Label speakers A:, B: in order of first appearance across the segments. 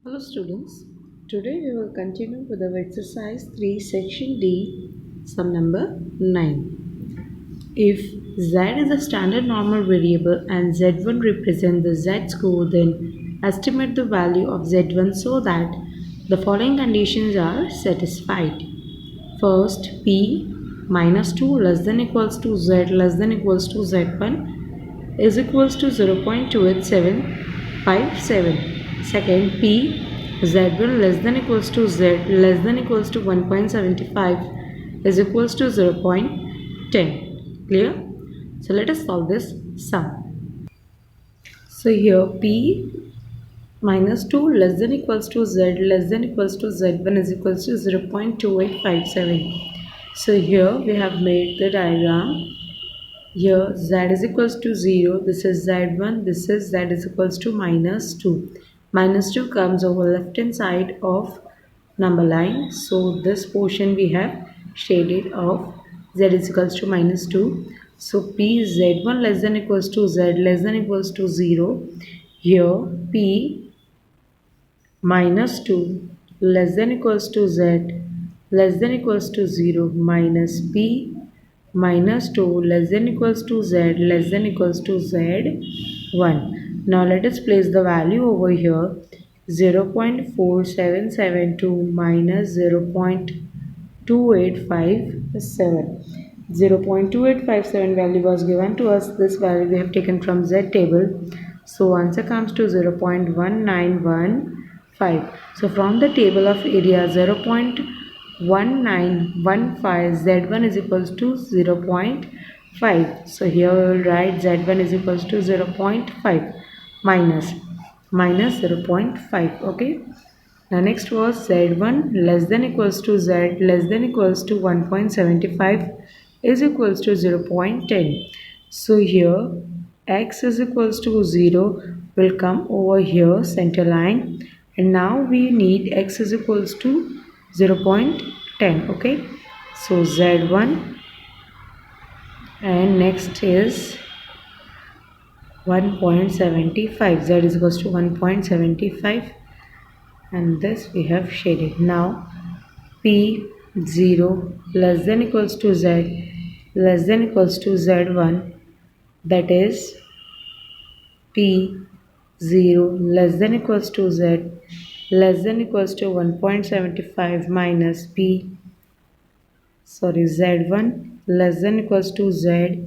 A: Hello students, today we will continue with our exercise 3 section D, sum number 9. If z is a standard normal variable and z1 represents the z-score, then estimate the value of z1 so that the following conditions are satisfied. First, p minus 2 less than equals to z less than equals to z1 is equals to 0.28757. Second, p z1 less than equals to z less than equals to 1.75 is equals to 0.10. Clear? So let us solve this sum. So here p minus 2 less than equals to z less than equals to z1 is equals to 0.2857. So here we have made the diagram. Here z is equals to 0, this is z1, this is z is equals to minus 2. Minus 2 comes over left hand side of number line. So this portion we have shaded of z is equals to minus 2. So p z1 less than equals to z less than equals to 0. Here p minus 2 less than equals to z less than equals to 0 minus p minus 2 less than equals to z less than equals to z1. Now let us place the value over here. 0.4772 minus 0.2857. 0.2857 value was given to us. This value we have taken from Z table. So answer comes to 0.1915. So from the table of area 0.1915 Z1 is equals to 0.5. So here we will write Z1 is equals to 0.5 minus 0.5. Okay. Now next was z1 less than equals to z less than equals to 1.75 is equals to 0.10. So here x is equals to 0 will come over here center line, and now we need x is equals to 0.10. Okay. So z1 and next is 1.75. Z is equals to 1.75. And this we have shaded. Now p0 less than equals to z less than equals to z1, that is p0 less than equals to z less than equals to 1.75 minus z1 less than equals to z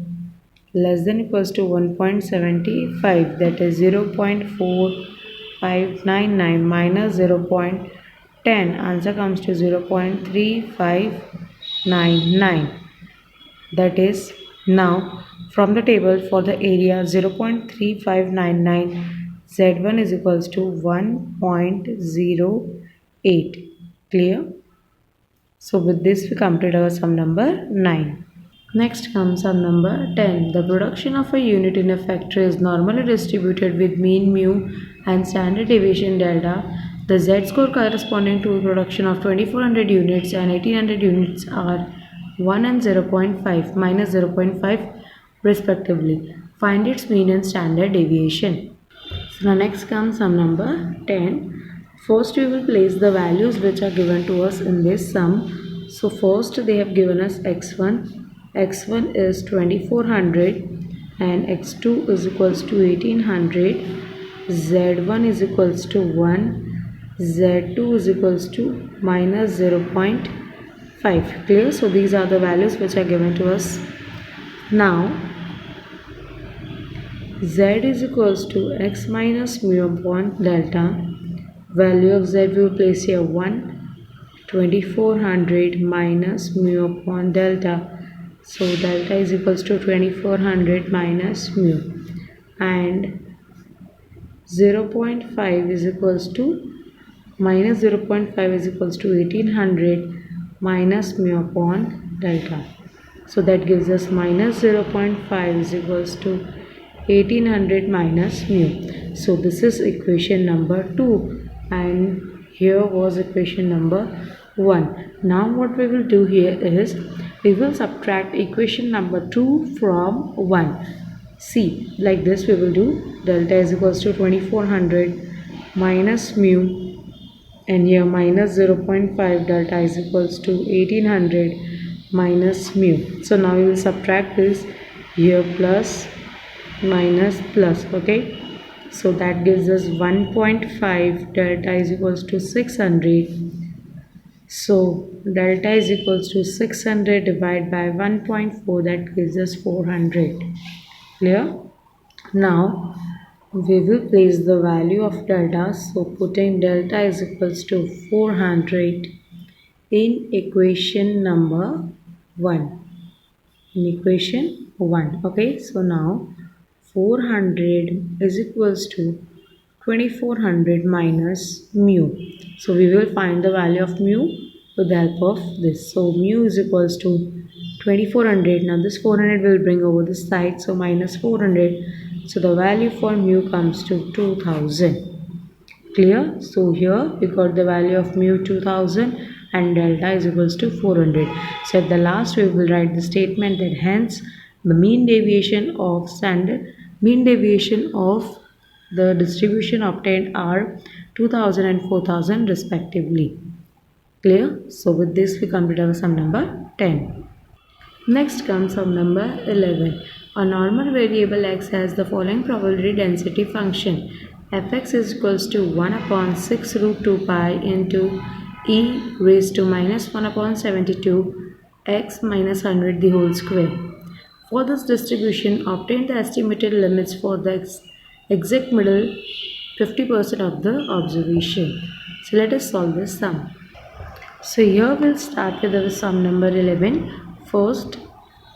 A: less than equals to 1.75, that is 0.4599 minus 0.10. Answer comes to 0.3599. That is, now from the table for the area 0.3599, z1 is equals to 1.08. Clear? So with this we complete our sum number 9. Next comes sum number 10. The production of a unit in a factory is normally distributed with mean mu and standard deviation delta. The z-score corresponding to production of 2400 units and 1800 units are 1 and 0.5 minus 0.5 respectively. Find its mean and standard deviation. So now next comes sum number 10. First we will place the values which are given to us in this sum. So first they have given us x1. x1 is 2400 and x2 is equals to 1800. z1 is equals to 1. z2 is equals to minus 0.5. Clear? So these are the values which are given to us. Now z is equals to x minus mu upon delta. Value of z we will place here 1. 2400 minus mu upon delta. So delta is equals to 2400 minus mu, and 0.5 is equals to minus 0.5 is equals to 1800 minus mu upon delta. So that gives us minus 0.5 is equals to 1800 minus mu. So this is equation number 2, and here was equation number 1. Now what we will do here is we will subtract equation number 2 from 1. See, like this we will do. Delta is equals to 2400 minus mu and here minus 0.5 delta is equals to 1800 minus mu. So now we will subtract this, here plus minus plus, okay. So that gives us 1.5 delta is equals to 600. So delta is equals to 600 divided by 1.4, that gives us 400. Clear? Now we will place the value of delta. So putting delta is equals to 400 in equation number 1. In equation 1. Okay, so now 400 is equals to 2400 minus mu. So we will find the value of mu with the help of this. So mu is equals to 2400. Now this 400 will bring over this side. So minus 400. So the value for mu comes to 2000. Clear? So here we got the value of mu 2000 and delta is equals to 400. So at the last we will write the statement that hence the mean deviation of the distribution obtained are 2000 and 4000 respectively. Clear? So with this we complete our sum number 10. Next comes sum number 11. A normal variable x has the following probability density function. Fx is equals to 1 upon 6 root 2 pi into e raised to minus 1 upon 72 x minus 100 the whole square. For this distribution, obtain the estimated limits for the exact middle 50% of the observation. So let us solve this sum. So here we'll start with our sum number 11. First,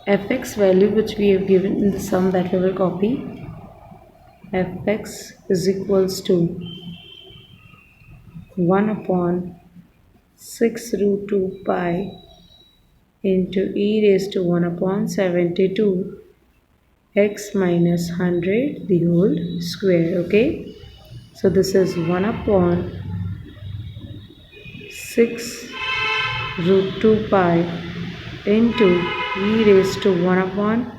A: fx value which we have given in the sum, that we will copy. Fx is equals to 1 upon 6 root 2 pi into e raised to 1 upon 72 x minus 100 the whole square. Okay, so this is 1 upon 6 root 2 pi into e raised to 1 upon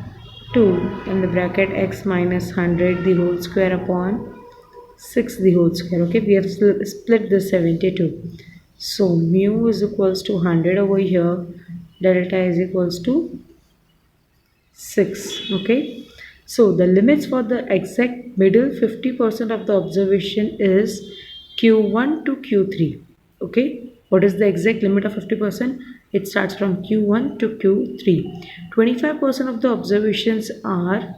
A: 2 in the bracket x minus 100 the whole square upon 6 the whole square. Okay, we have split the 72. So mu is equals to 100 over here, delta is equals to 6. Okay, so the limits for the exact middle 50% of the observation is q1 to q3. Okay, what is the exact limit of 50%? It starts from q1 to q3. 25% of the observations are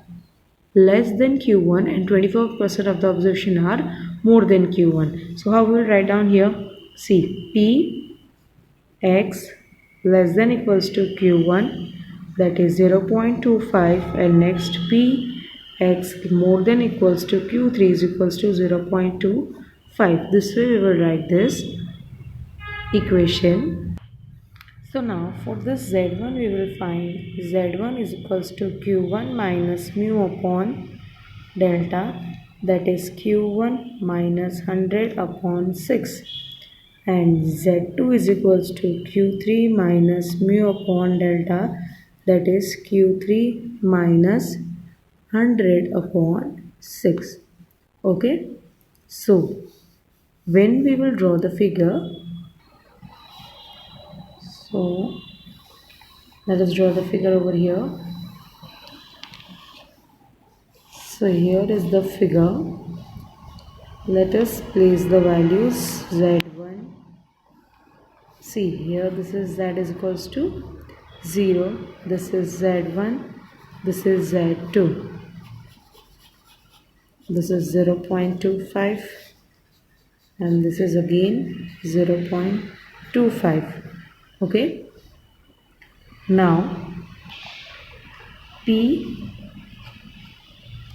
A: less than q1 and 24% of the observation are more than q1. So how we will write down here? See, p x less than equals to q1, that is 0.25, and next p x more than equals to q3 is equals to 0.25. This way we will write this equation. So now for this z1 we will find z1 is equals to q1 minus mu upon delta, that is q1 minus 100 upon 6, and z2 is equals to q3 minus mu upon delta, that is q3 minus 100 upon 6. Okay, so when we will draw the figure, so let us draw the figure over here. So here is the figure. Let us place the values z1. See here, this is z is equals to 0. This is z1. This is z2. This is 0.25 and this is again 0.25. Okay, now p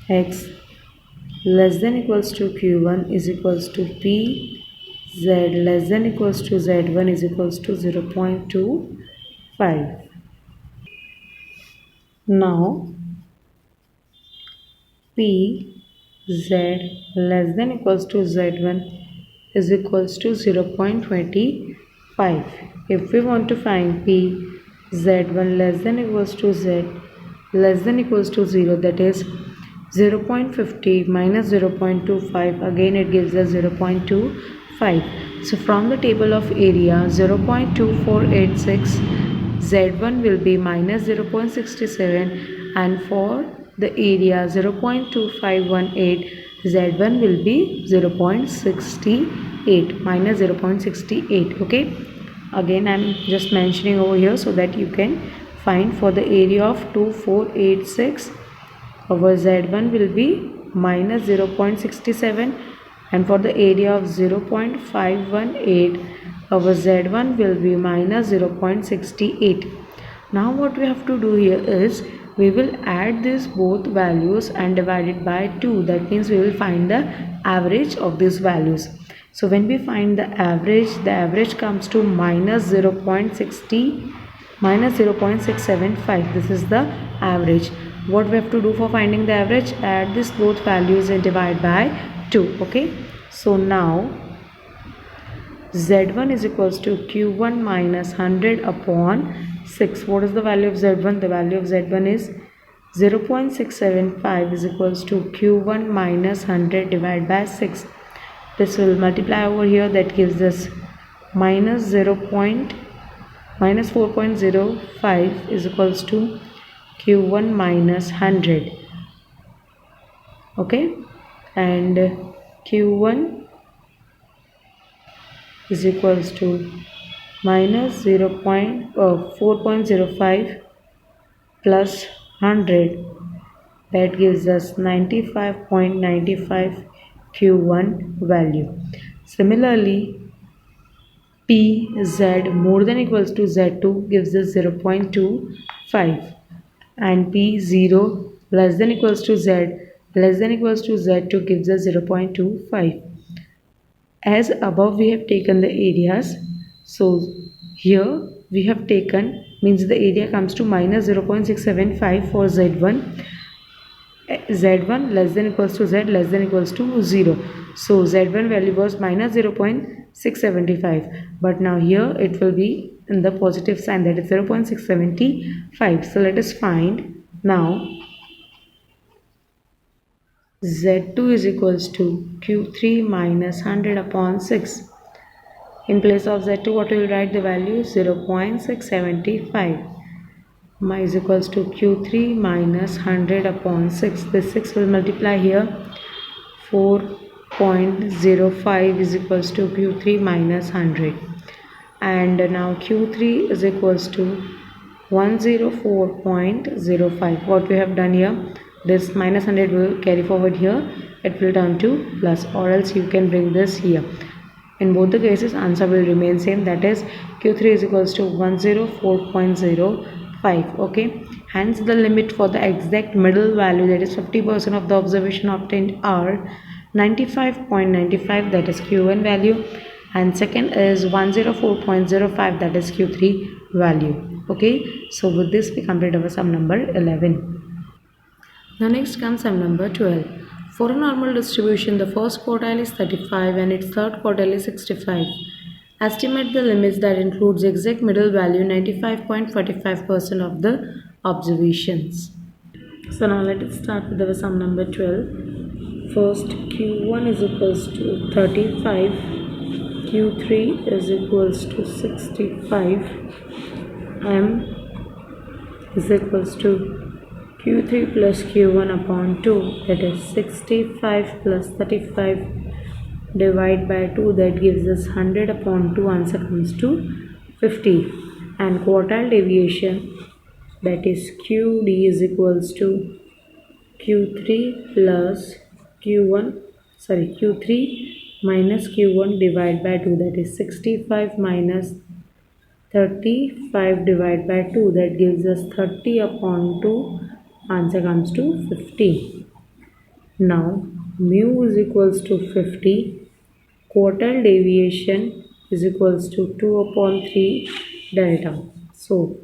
A: x less than equals to q1 is equals to p z less than equals to z1 is equals to 0.25. Now p z less than equals to z1 is equals to 0.25. If we want to find p z1 less than equals to z less than equals to 0, that is 0.50 minus 0.25, again it gives us 0.25. 5. So from the table of area 0.2486, Z1 will be minus 0.67, and for the area 0.2518, Z1 will be 0.68, minus 0.68. Okay, again I'm just mentioning over here so that you can find for the area of 2486, our Z1 will be minus 0.67, and for the area of 0.518, our Z1 will be minus 0.68. Now what we have to do here is we will add these both values and divide it by 2. That means we will find the average of these values. So when we find the average comes to minus 0.675. This is the average. What we have to do for finding the average? Add these both values and divide by 2. Okay, so now Z1 is equals to Q1 minus 100 upon 6. What is the value of Z1? The value of Z1 is 0.675 is equals to Q1 minus 100 divided by 6. This will multiply over here, that gives us minus 4.05 is equals to Q1 minus 100. Okay, and Q1 is equals to minus 4.05 plus 100, that gives us 95.95 Q1 value. Similarly, PZ more than equals to Z2 gives us 0.25, and P0 less than equals to Z less than equals to Z2 gives us 0.25. As above we have taken the areas, so here we have taken, means the area comes to minus 0.675 for Z1. Z1 less than equals to Z less than equals to 0. So Z1 value was minus 0.675, but now here it will be in the positive sign, that is 0.675. So let us find now Z2 is equals to Q3 minus 100 upon 6. In place of Z2, what we will write the value? 0.675 is equals to Q3 minus 100 upon 6. This 6 will multiply here. 4.05 is equals to Q3 minus 100. And now Q3 is equals to 104.05. What we have done here? This minus 100 will carry forward here, it will turn to plus, or else you can bring this here. In both the cases answer will remain same, that is Q3 is equals to 104.05. okay, hence the limit for the exact middle value, that is 50% of the observation obtained, are 95.95, that is Q1 value, and second is 104.05, that is Q3 value. Okay, so with this we complete our sum number 11. Now next comes sum number 12. For a normal distribution, the first quartile is 35 and its third quartile is 65. Estimate the limits that includes exact middle value 95.45% of the observations. So now let us start with our sum number 12. First, Q1 is equals to 35, Q3 is equals to 65, M is equals to Q3 plus Q1 upon 2, that is 65 plus 35 divide by 2, that gives us 100 upon 2, answer comes to 50. And quartile deviation, that is QD is equals to Q3 plus Q1, Q3 minus Q1 divided by 2, that is 65 minus 35 divided by 2, that gives us 30 upon 2, answer comes to 50. Now mu is equals to 50, quartile deviation is equals to 2 upon 3 delta. So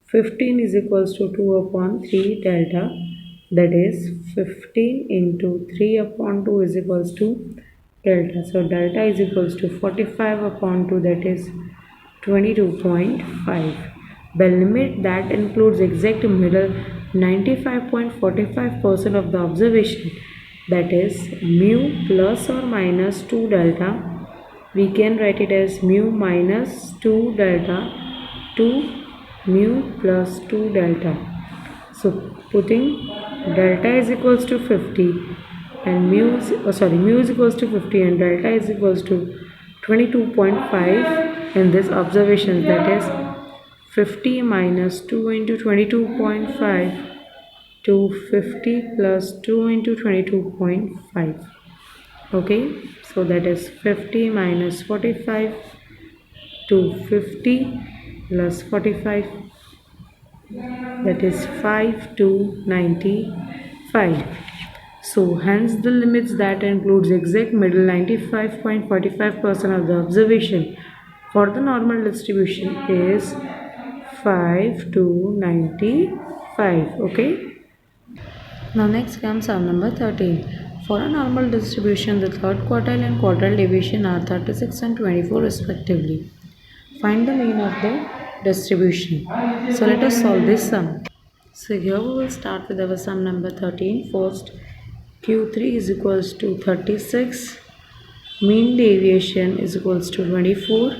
A: 15 is equals to 2 upon 3 delta, that is 15 into 3 upon 2 is equals to delta. So delta is equals to 45 upon 2, that is 22.5. The limit that includes exact middle 95.45% of the observation, that is mu plus or minus 2 delta we can write it as mu minus 2 delta to mu plus 2 delta. So putting delta is equals to 50 and mu is equals to 50 and delta is equals to 22.5 in this observation, that is 50 minus 2 into 22.5 to 50 plus 2 into 22.5. okay, so that is 50 minus 45 to 50 plus 45, that is 5 to 95. So hence the limits that includes exact middle 95.45% of the observation for the normal distribution is 5 to 95. okay. Now next comes our number 13. For a normal distribution, the third quartile and quartile deviation are 36 and 24 respectively. Find the mean of the distribution. So let us solve this sum. So here we will start with our sum number 13. First, Q3 is equals to 36. Mean deviation is equals to 24.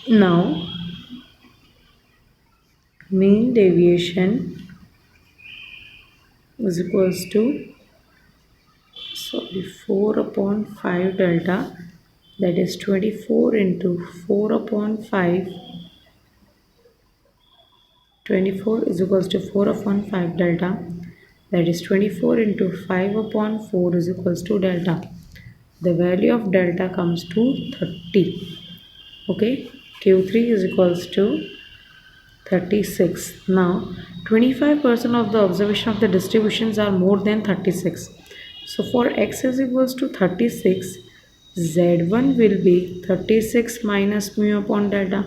A: Now, mean deviation is equals to 4 upon 5 delta, that is 24 into 4 upon 5. 24 is equals to 4 upon 5 delta, that is 24 into 5 upon 4 is equals to delta. The value of delta comes to 30. okay, Q3 is equals to 36. Now 25% of the observation of the distributions are more than 36. So for x is equals to 36, z1 will be 36 minus mu upon delta.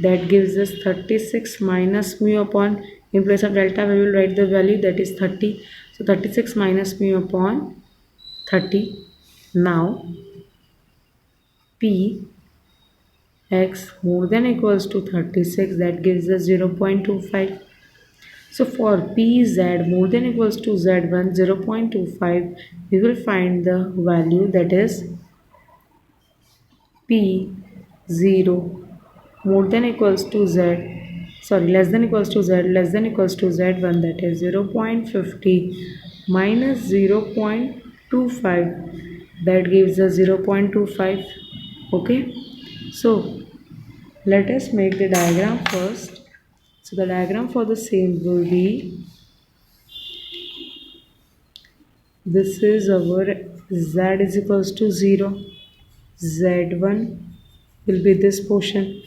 A: That gives us 36 minus mu upon, in place of delta we will write the value, that is 30. So 36 minus mu upon 30. Now p x more than equals to 36, that gives us 0.25. So for pz more than equals to z1 0.25, we will find the value, that is p0 more than equals to less than equals to z1, that is 0.50 minus 0.25, that gives us 0.25. okay, so let us make the diagram first. So the diagram for the same will be, this is our z is equals to 0, z1 will be this portion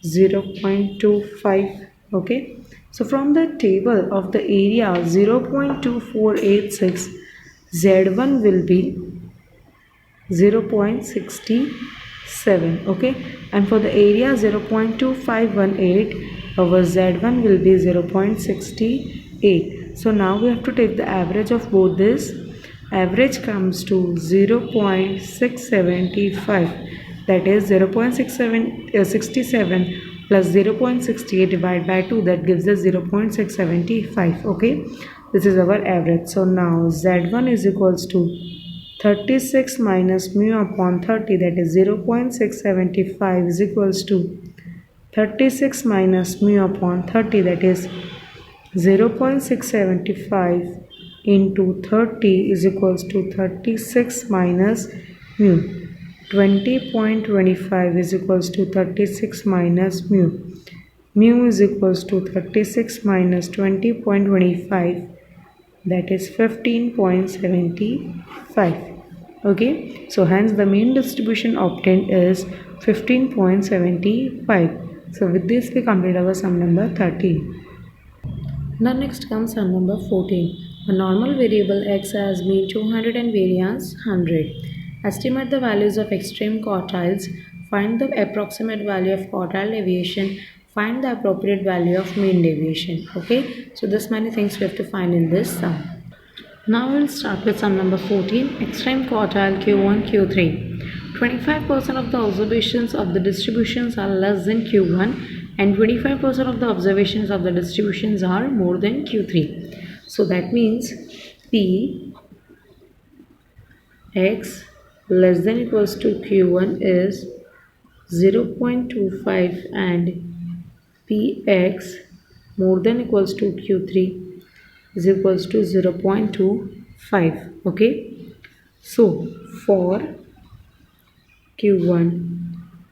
A: 0.25. okay, so from the table of the area 0.2486, z1 will be 0.67. okay, and for the area 0.2518, our z1 will be 0.68. so now we have to take the average of both this. Average comes to 0.675, that is 0.67 plus 0.68 divided by 2, that gives us 0.675. okay, this is our average. So now z1 is equals to 36 minus mu upon 30, that is 0.675 is equals to 36 minus mu upon 30, that is 0.675 into 30 is equals to 36 minus mu. 20.25 is equals to 36 minus mu. Mu is equals to 36 minus 20.25, that is 15.75. okay, so hence the mean distribution obtained is 15.75. so with this we complete our sum number 13. Now next comes sum number 14. A normal variable x has mean 200 and variance 100. Estimate the values of extreme quartiles. Find the approximate value of quartile deviation. Find the appropriate value of mean deviation. Okay, so this many things we have to find in this sum. Now we'll start with sum number 14. Extreme quartile Q1, Q3. 25% of the observations of the distributions are less than Q1 and 25% of the observations of the distributions are more than Q3. So that means P x less than equals to q1 is 0.25 and px more than equals to q3 is equals to 0.25. okay, so for q1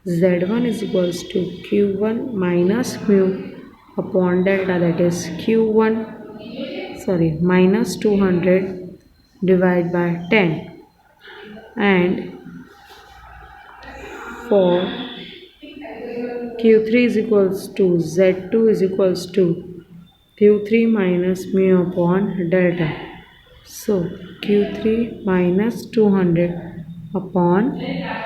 A: z1 is equals to q1 minus mu upon delta, that is q1 minus 200 divided by 10, and for q3 is equals to z2 is equals to q3 minus mu upon delta, so q3 minus 200 upon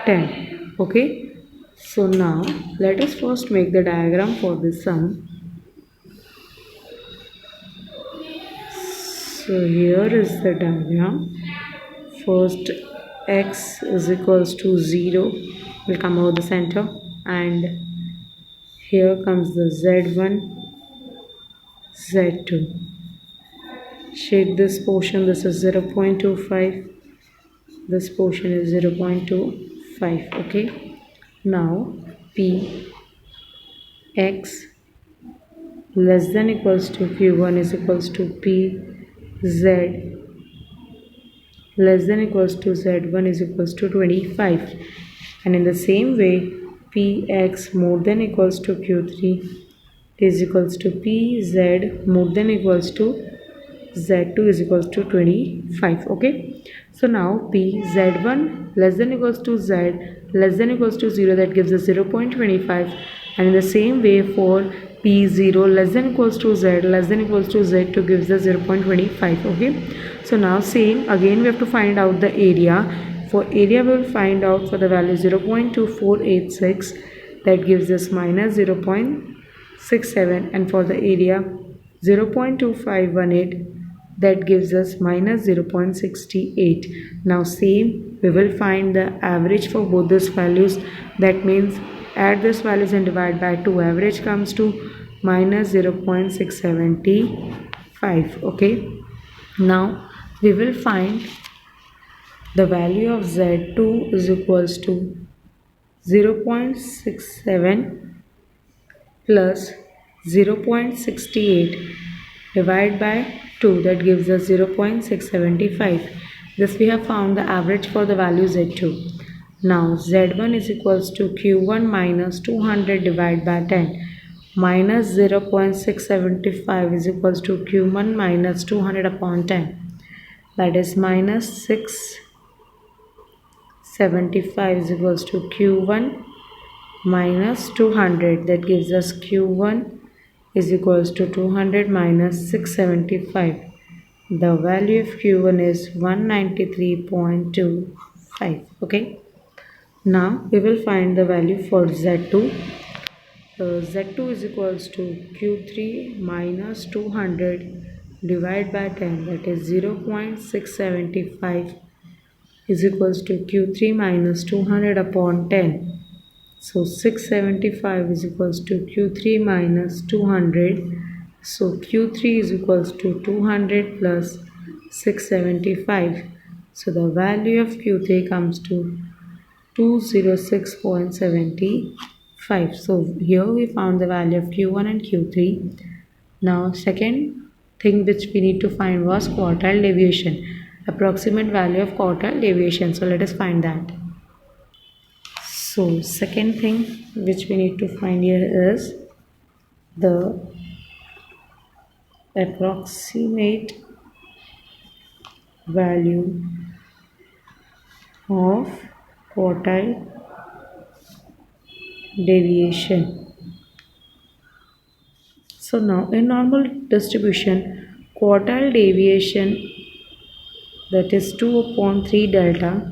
A: 10. okay, so now let us first make the diagram for this sum. So here is the diagram. First x is equals to 0 will come over the center, and here comes the z1 z2. Shade this portion, this is 0.25, this portion is 0.25. okay, now p x less than equals to q1 is equals to p z less than equals to z1 is equals to 25, and in the same way px more than equals to q3 is equals to pz more than equals to z2 is equals to 25. okay, so now p z1 less than equals to z less than equals to 0, that gives us 0.25, and in the same way for p0 less than equals to z less than equals to z2 gives us 0.25. okay, so now same again we have to find out the area. For area we will find out for the value 0.2486, that gives us minus 0.67, and for the area 0.2518, that gives us minus 0.68. now same we will find the average for both these values, that means add these values and divide by 2, average comes to minus 0.675. okay, now we will find the value of z2 is equals to 0.67 plus 0.68 divided by 2, that gives us 0.675. This we have found the average for the value z2. Now z1 is equals to q1 minus 200 divided by 10, minus 0.675 is equals to q1 minus 200 upon 10, that is minus 675 is equals to q1 minus 200, that gives us q1 is equals to 200 minus 675. The value of q1 is 193.25. okay, now we will find the value for z2. z2 is equals to q3 minus 200 divided by 10, that is 0.675 is equals to q3 minus 200 upon 10. So 675 is equals to q3 minus 200. So q3 is equals to 200 plus 675. So the value of q3 comes to 206.75. So here we found the value of q1 and q3. Now second thing which we need to find was quartile deviation, approximate value of quartile deviation. So let us find that. So second thing which we need to find here is the approximate value of quartile deviation. So now in normal distribution, quartile deviation, that is 2 upon 3 delta.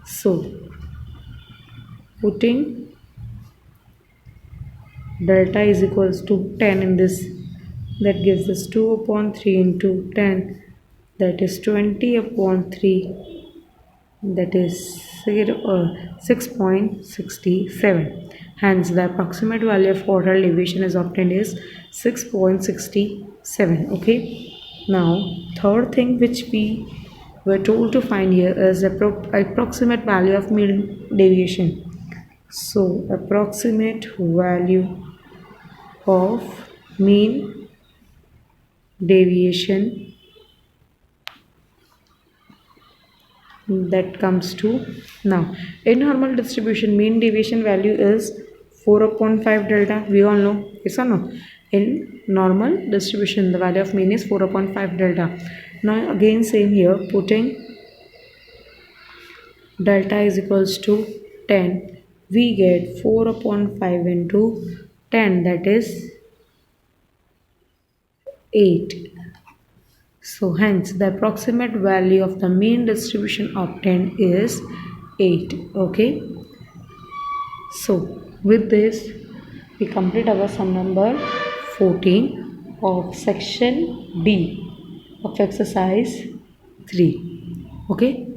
A: So putting delta is equals to 10 in this, that gives us 2 upon 3 into 10, that is 20 upon 3, that is 6.67. Hence the approximate value of quartile deviation is obtained is 6.67. okay, now third thing which we we're told to find here is approximate value of mean deviation. So approximate value of mean deviation, that comes to, now in normal distribution mean deviation value is 4 upon 5 delta, we all know, yes or no? In normal distribution the value of mean is 4 upon 5 delta. Now again same here, putting delta is equals to 10, we get 4 upon 5 into 10, that is 8. So hence the approximate value of the mean distribution obtained is 8. Okay. So with this we complete our sum number 14 of section D of exercise 3. Okay.